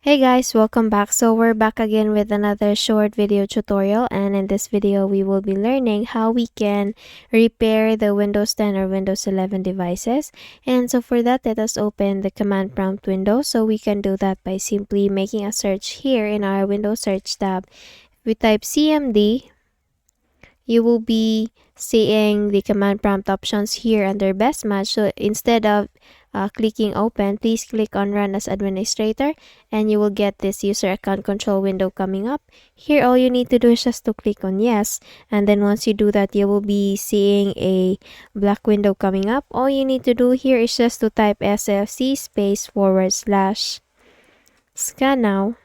Hey guys, welcome back. So we're back again with another short video tutorial, and in this video we will be learning how we can repair the Windows 10 or Windows 11 devices. And so for that, let us open the command prompt window. So we can do that by simply making a search here in our Windows search tab. We type CMD. You will be seeing the command prompt options here under best match. So instead of clicking open, please click on run as administrator and you will get this user account control window coming up. Here all you need to do is just to click on yes, and then once you do that, you will be seeing a black window coming up. All you need to do here is just to type sfc /scannow.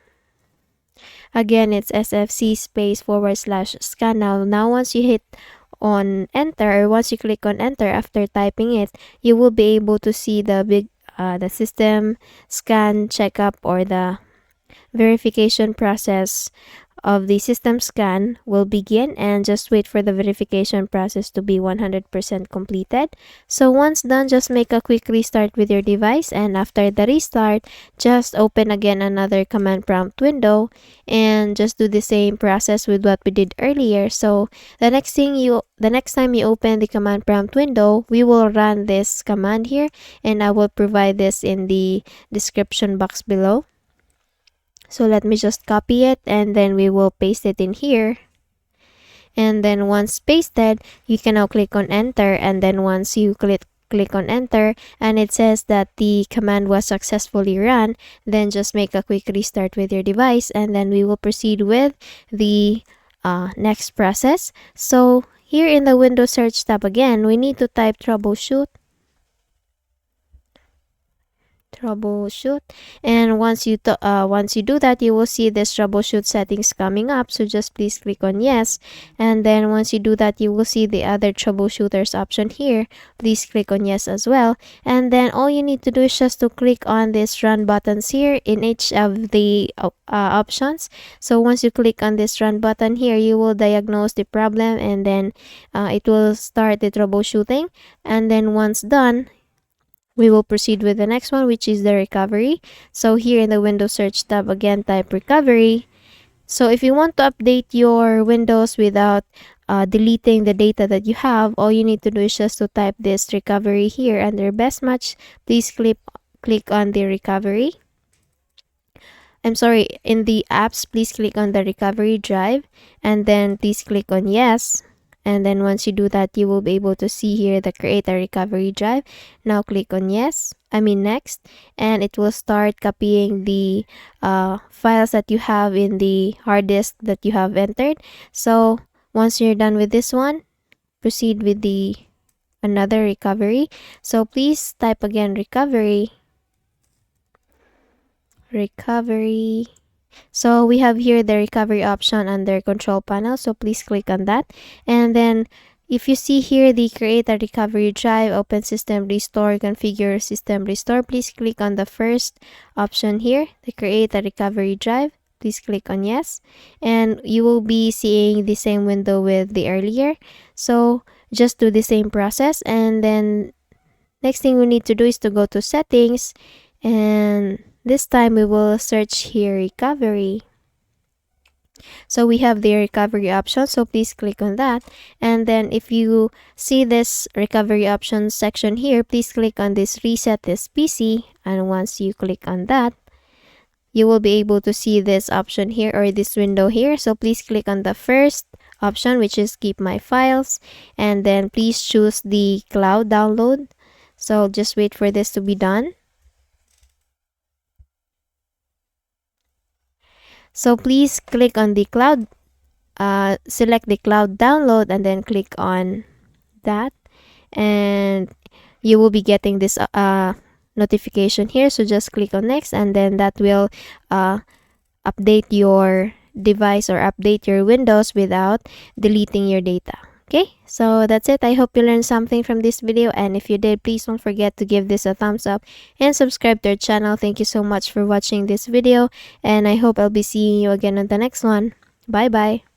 Again, it's sfc /scannow. Now once you hit on enter, or once you click on enter after typing it, you will be able to see the system scan checkup, or the verification process of the system scan will begin, and just wait for the verification process to be 100% completed. So once done, just make a quick restart with your device, and after the restart, just open again another command prompt window and just do the same process with what we did earlier. So the next time you open the command prompt window, we will run this command here, and I will provide this in the description box below. So let me just copy it, and then we will paste it in here. And then once pasted, you can now click on enter, and then once you click on enter and it says that the command was successfully run, then just make a quick restart with your device, and then we will proceed with the next process. So here in the Windows search tab again, we need to type troubleshoot, and once you do that, you will see this troubleshoot settings coming up. So just please click on yes, and then once you do that, you will see the other troubleshooters option here. Please click on yes as well, and then all you need to do is just to click on this run buttons here in each of the options. So once you click on this run button here, you will diagnose the problem, and then it will start the troubleshooting. And then once done, we will proceed with the next one, which is the recovery. So here in the Windows search tab again, type recovery. So if you want to update your Windows without deleting the data that you have, all you need to do is just to type this recovery here under best match. Please click on the recovery. I'm sorry, in the apps, please click on the recovery drive, and then please click on yes. And then once you do that, you will be able to see here the create a recovery drive. Now click on next, and it will start copying the files that you have in the hard disk that you have entered. So once you're done with this one, proceed with the another recovery. So please type again recovery. So we have here the recovery option under control panel, so please click on that. And then if you see here the create a recovery drive, open system restore, configure system restore, please click on the first option here, the create a recovery drive. Please click on yes, and you will be seeing the same window with the earlier. So just do the same process, and then next thing we need to do is to go to settings, and this time we will search here recovery. So we have the recovery option, so please click on that. And then if you see this recovery options section here, please click on this reset this PC, and once you click on that, you will be able to see this option here, or this window here. So please click on the first option, which is keep my files, and then please choose the cloud download. So just wait for this to be done. So please click on the cloud, select the cloud download, and then click on that, and you will be getting this notification here. So just click on next, and then that will update your device or update your Windows without deleting your data. Okay, so that's it. I hope you learned something from this video, and if you did, please don't forget to give this a thumbs up and subscribe to our channel. Thank you so much for watching this video, and I hope I'll be seeing you again on the next one. Bye bye.